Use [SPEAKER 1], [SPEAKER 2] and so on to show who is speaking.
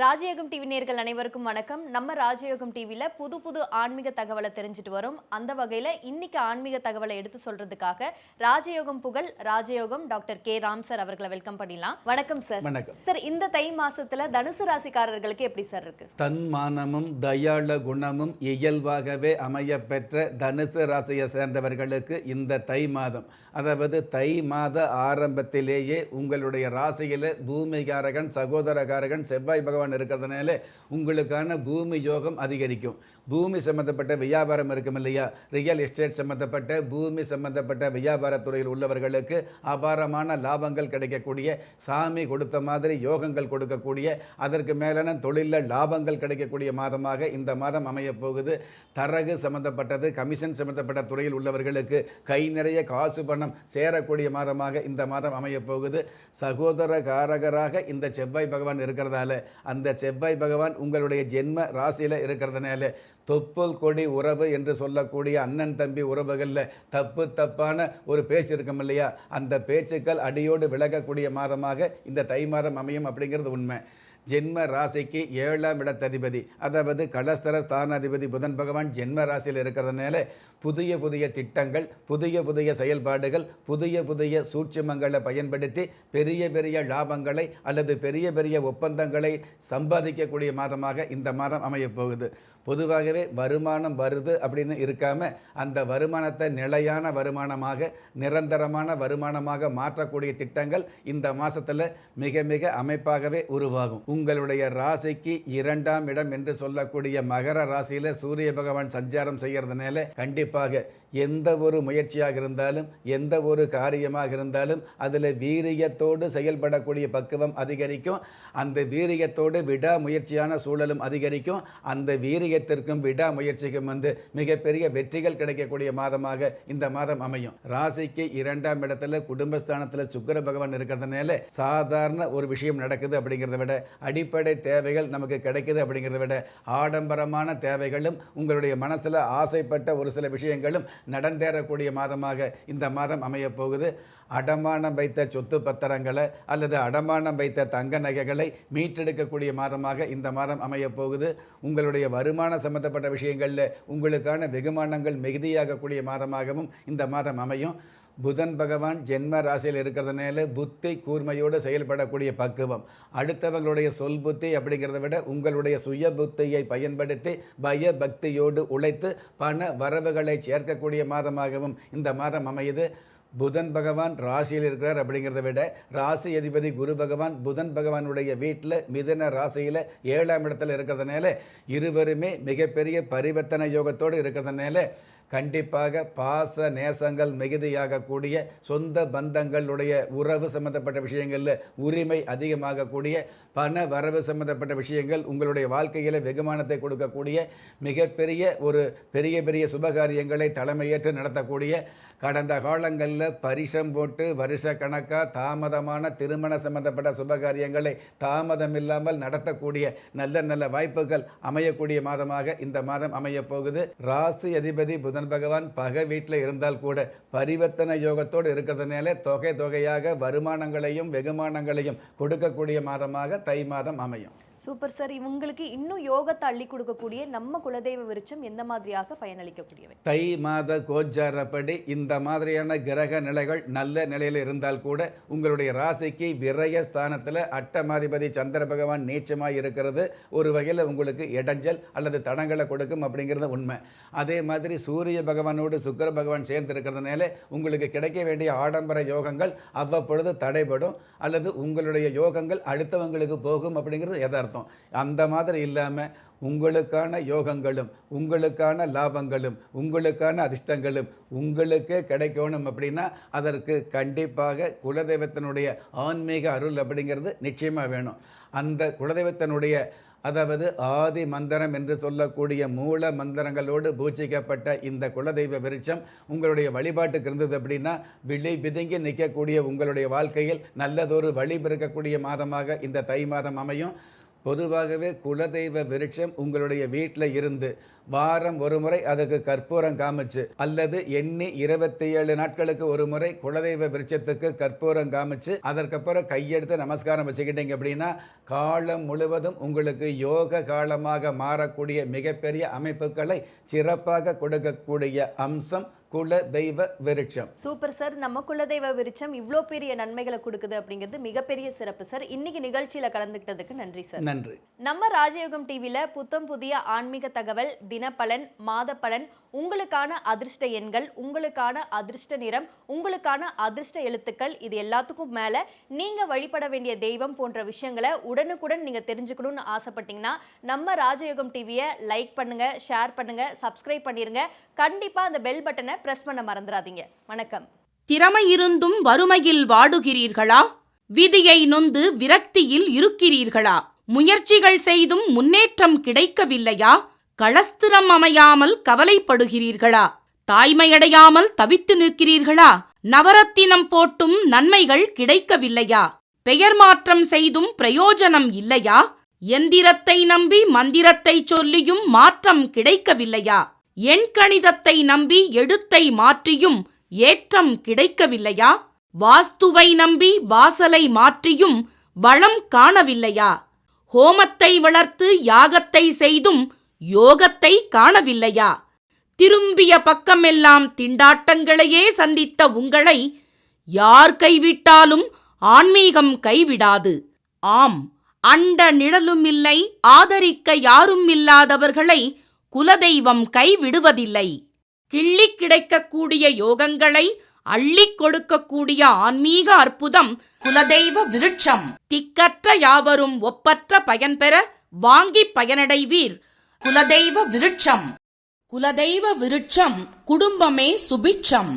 [SPEAKER 1] ராஜயோகம் டிவி நேயர்கள் அனைவருக்கும் வணக்கம். நம்ம ராஜயோகம் டிவில புது புது ஆன்மீக தகவலை தெரிஞ்சுட்டு வரோம். அந்த வகையில இன்னைக்கு ஆன்மீக தகவலை எடுத்து சொல்றதுக்காக ராஜயோகம் புகழ் ராஜயோகம் டாக்டர் கே ராம் சார் அவர்களை வெல்கம் பண்ணிடலாம். வணக்கம் சார்.
[SPEAKER 2] வணக்கம்
[SPEAKER 1] சார், இந்த தை மாசத்துல தனுசு ராசிக்காரர்களுக்கு எப்படி சார் இருக்கு?
[SPEAKER 2] தன்மானமும் தயாள குணமும் இயல்பாகவே அமைய பெற்ற தனுசு ராசியை சேர்ந்தவர்களுக்கு இந்த தை மாதம், அதாவது தை மாத ஆரம்பத்திலேயே உங்களுடைய ராசியில பூமிகாரகன் சகோதரகாரகன் செவ்வாய் பகவான் இருக்கிறதுனால உங்களுக்கான பூமி யோகம் அதிகரிக்கும். பூமி சம்பந்தப்பட்ட வியாபாரம் இருக்கும் இல்லையா, ரியல் எஸ்டேட் சம்பந்தப்பட்ட பூமி சம்பந்தப்பட்ட வியாபாரத்துறையில் உள்ளவர்களுக்கு அபாரமான லாபங்கள் கிடைக்கக்கூடிய, சாமி கொடுத்த மாதிரி யோகங்கள் கொடுக்கக்கூடிய, அதற்கு மேலான தொழிலில் லாபங்கள் கிடைக்கக்கூடிய மாதமாக இந்த மாதம் அமையப் போகுது. தரகு சம்பந்தப்பட்டது, கமிஷன் சம்பந்தப்பட்ட துறையில் உள்ளவர்களுக்கு கை நிறைய காசு பணம் சேரக்கூடிய மாதமாக இந்த மாதம் அமையப் போகுது. சகோதர காரகராக இந்த செவ்வாய் பகவான் இருக்கிறதால, அந்த செவ்வாய் பகவான் உங்களுடைய ஜென்ம ராசியில் இருக்கிறதுனால தொப்புள் கொடி உறவு என்று சொல்லக்கூடிய அண்ணன் தம்பி உறவுகளில் தப்பான ஒரு பேச்சு இருக்கும் இல்லையா, அந்த பேச்சுக்கள் அடியோடு விலகக்கூடிய மாதமாக இந்த தை மாதம் அமையும் அப்படிங்கிறது உண்மை. ஜென்ம ராசிக்கு 7ஆம் இடத்ததிபதி, அதாவது கலஸ்தர ஸ்தானாதிபதி புதன் பகவான் ஜென்ம ராசியில் இருக்கிறதுனால புதிய புதிய திட்டங்கள், புதிய செயல்பாடுகள், புதிய சூட்சுமங்களை பயன்படுத்தி பெரிய பெரிய லாபங்களை அல்லது பெரிய ஒப்பந்தங்களை சம்பாதிக்கக்கூடிய மாதமாக இந்த மாதம் அமையப் போகுது. பொதுவாகவே வருமானம் வருது அப்படின்னு இருக்காம அந்த வருமானத்தை நிலையான வருமானமாக, நிரந்தரமான வருமானமாக மாற்றக்கூடிய திட்டங்கள் இந்த மாதத்தில் மிக மிக அமைப்பாகவே உருவாகும். உங்களுடைய ராசிக்கு 2ஆம் இடம் என்று சொல்லக்கூடிய மகர ராசியில் சூரிய பகவான் சஞ்சாரம் செய்கிறதுனால கண்டிப்பாக எந்த ஒரு முயற்சியாக இருந்தாலும், எந்த ஒரு காரியமாக இருந்தாலும் அதில் வீரியத்தோடு செயல்படக்கூடிய பக்குவம் அதிகரிக்கும். அந்த வீரியத்தோடு விடாமுயற்சியான சூழலும் அதிகரிக்கும். அந்த வீரியத்திற்கும் விடாமுயற்சிக்கும் மிகப்பெரிய வெற்றிகள் கிடைக்கக்கூடிய மாதமாக இந்த மாதம் அமையும். ராசிக்கு 2ஆம் இடத்துல குடும்பஸ்தானத்தில் சுக்கிர பகவான் இருக்கிறதுனால சாதாரண ஒரு விஷயம் நடக்குது அப்படிங்கிறத விட, அடிப்படை தேவைகள் நமக்கு கிடைக்குது அப்படிங்கிறத விட, ஆடம்பரமான தேவைகளும் உங்களுடைய மனசில் ஆசைப்பட்ட ஒரு சில விஷயங்களும் நடந்தேறக்கூடிய மாதமாக இந்த மாதம் அமைய போகுது. அடமானம் வைத்த சொத்து பத்திரங்களை அல்லது அடமானம் வைத்த தங்க நகைகளை மீட்டெடுக்கக்கூடிய மாதமாக இந்த மாதம் அமைய போகுது. உங்களுடைய வருமான சம்பந்தப்பட்ட விஷயங்களில் உங்களுக்கான வெகுமானங்கள் மிகுதியாகக்கூடிய மாதமாகவும் இந்த மாதம் அமையும். புதன் பகவான் ஜென்ம ராசியில் இருக்கிறதுனால புத்தி கூர்மையோடு செயல்படக்கூடிய பக்குவம், அடுத்தவங்களுடைய சொல் புத்தி அப்படிங்கிறத விட உங்களுடைய சுய புத்தியை பயன்படுத்தி பயபக்தியோடு உழைத்து பண வரவுகளை சேர்க்கக்கூடிய மாதமாகவும் இந்த மாதம் அமையுது. புதன் பகவான் ராசியில் இருக்கிறார் அப்படிங்கிறத விட ராசி அதிபதி குரு பகவான் புதன் பகவானுடைய வீட்டில் மிதுன ராசியில் 7ஆம் இடத்துல இருக்கிறதுனால இருவருமே மிகப்பெரிய பரிவர்த்தனை யோகத்தோடு இருக்கிறதுனால கண்டிப்பாக பாச நேசங்கள் மிகுதியாகக்கூடிய, சொந்த பந்தங்களுடைய உறவு சம்பந்தப்பட்ட விஷயங்களில் உரிமை அதிகமாகக்கூடிய, பண வரவு சம்பந்தப்பட்ட விஷயங்கள் உங்களுடைய வாழ்க்கையில் வெகுமானத்தை கொடுக்கக்கூடிய, மிகப்பெரிய ஒரு பெரிய சுபகாரியங்களை தலைமையேற்று நடத்தக்கூடிய, கடந்த காலங்களில் பரிசம் போட்டு வருஷ கணக்காக தாமதமான திருமண சம்பந்தப்பட்ட சுபகாரியங்களை தாமதம் இல்லாமல் நடத்தக்கூடிய நல்ல வாய்ப்புகள் அமையக்கூடிய மாதமாக இந்த மாதம் அமையப் போகுது. ராசி அதிபதி புதன் பகவான் பகை வீட்டில் இருந்தால் கூட பரிவர்த்தனை யோகத்தோடு இருக்கிறதுனால தொகையாக வருமானங்களையும் வெகுமானங்களையும் கொடுக்கக்கூடிய மாதமாக தை மாதம் அமையும்.
[SPEAKER 1] Super sir. இவங்களுக்கு இன்னும் யோகத்தை அள்ளி கொடுக்கக்கூடிய நம்ம குலதெய்வ விருட்சம் எந்த மாதிரியாக பயனளிக்கக்கூடியவை?
[SPEAKER 2] தை மாத கோச்சாரப்படி இந்த மாதிரியான கிரக நிலைகள் நல்ல நிலையில் இருந்தால் கூட உங்களுடைய ராசிக்கு விரய ஸ்தானத்தில் அட்டமாதிபதி சந்திர பகவான் நீச்சமாக இருக்கிறது ஒரு வகையில் உங்களுக்கு இடைஞ்சல் அல்லது தடங்களை கொடுக்கும் அப்படிங்கிறது உண்மை. அதே மாதிரி சூரிய பகவானோடு சுக்கிர பகவான் சேர்ந்து இருக்கிறதுனால உங்களுக்கு கிடைக்க வேண்டிய ஆடம்பர யோகங்கள் அவ்வப்பொழுது தடைபடும் அல்லது உங்களுடைய யோகங்கள் அடுத்தவங்களுக்கு போகும் அப்படிங்கிறது எதார்த்தம். அந்த மாதிரி இல்லாமல் உங்களுக்கான யோகங்களும் உங்களுக்கான லாபங்களும் உங்களுக்கான அதிர்ஷ்டங்களும் உங்களுக்கே கிடைக்கணும் அப்படின்னா அதற்கு கண்டிப்பாக குலதெய்வத்தினுடைய ஆன்மீக அருள் அப்படிங்கிறது நிச்சயமாக வேணும். அந்த குலதெய்வத்தினுடைய, அதாவது ஆதி மந்திரம் என்று சொல்லக்கூடிய மூல மந்திரங்களோடு பூஜிக்கப்பட்ட இந்த குலதெய்வ விருட்சம் உங்களுடைய வழிபாட்டுக்கு இருந்தது அப்படின்னா விழி பிதுங்கி நிற்கக்கூடிய உங்களுடைய வாழ்க்கையில் நல்லதொரு வழி பிறக்கக்கூடிய மாதமாக இந்த தை மாதம் அமையும். பொதுவாகவே குலதெய்வ விருட்சம் உங்களுடைய வீட்டில் இருந்து வாரம் ஒரு முறை அதுக்கு கற்பூரம் காமிச்சு அல்லது எண்ணி 27 நாட்களுக்கு ஒரு முறை குலதெய்வ விருட்சத்துக்கு கற்பூரம் காமிச்சு அதற்கப்புறம் கையெடுத்து நமஸ்காரம் வச்சுக்கிட்டீங்க அப்படின்னா காலம் முழுவதும் உங்களுக்கு யோக காலமாக மாறக்கூடிய மிகப்பெரிய அமைப்புகளை சிறப்பாக கொடுக்கக்கூடிய அம்சம் குல தெய்வ விருட்சம்.
[SPEAKER 1] Super sir. நம்ம குலதெய்வ விருட்சம் இவ்வளோ பெரிய நன்மைகளை கொடுக்குது அப்படிங்கிறது மிகப்பெரிய சிறப்பு சார். இன்னைக்கு நிகழ்ச்சியில கலந்துக்கிட்டதுக்கு நன்றி சார்.
[SPEAKER 2] நன்றி.
[SPEAKER 1] நம்ம ராஜயோகம் டிவில புத்தம் புதிய ஆன்மீக தகவல், தினப்பலன், மாத பலன், உங்களுக்கான அதிர்ஷ்ட எண்கள், உங்களுக்கான அதிர்ஷ்ட நிறம், உங்களுக்கான அதிர்ஷ்ட எழுத்துக்கள், இது எல்லாத்துக்கும் மேல நீங்க வழிபட வேண்டிய தெய்வம் போன்ற விஷயங்களை உடனுக்குடன் நீங்க தெரிஞ்சுக்கணும்னு ஆசைப்பட்டீங்கன்னா நம்ம ராஜயோகம் டிவியை லைக் பண்ணுங்க, ஷேர் பண்ணுங்க, சப்ஸ்கிரைப் பண்ணிருங்க. கண்டிப்பா அந்த பெல் பட்டனை பிரஸ் பண்ண மறந்துடாதீங்க. வணக்கம்.
[SPEAKER 3] திறமை இருந்தும் வறுமையில் வாடுகிறீர்களா? விதியை நொந்து விரக்தியில் இருக்கிறீர்களா? முயற்சிகள் செய்தும் முன்னேற்றம் கிடைக்கவில்லையா? களஸ்திரம் அமையாமல் கவலைப்படுகிறீர்களா? தாய்மையடையாமல் தவித்து நிற்கிறீர்களா? நவரத்தினம் போட்டும் நன்மைகள் கிடைக்கவில்லையா? பெயர் மாற்றம் செய்தும் பிரயோஜனம் இல்லையா? எந்திரத்தை நம்பி மந்திரத்தை சொல்லியும் மாற்றம் கிடைக்கவில்லையா? எண்கணிதத்தை நம்பி எழுத்தை மாற்றியும் ஏற்றம் கிடைக்கவில்லையா? வாஸ்துவை நம்பி வாசலை மாற்றியும் வளம் காணவில்லையா? ஹோமத்தை வளர்த்து யாகத்தை செய்தும் யோகத்தை காணவில்லையா? திரும்பிய பக்கமெல்லாம் திண்டாட்டங்களையே சந்தித்த உங்களை யார் கைவிட்டாலும் ஆன்மீகம் கைவிடாது. ஆம், அண்ட நிழலுமில்லை, ஆதரிக்க யாரும் இல்லாதவர்களை குலதெய்வம் கைவிடுவதில்லை. கிள்ளி கிடைக்கக்கூடிய யோகங்களை அள்ளிக் கொடுக்கக்கூடிய ஆன்மீக அற்புதம் குலதெய்வ விருட்சம். திக்கற்ற யாவரும் ஒப்பற்ற பயன்பெற வாங்கி பயனடைவீர். குலதெய்வ விருட்சம். குலதெய்வ விருட்சம் குடும்பமே சுபிட்சம்.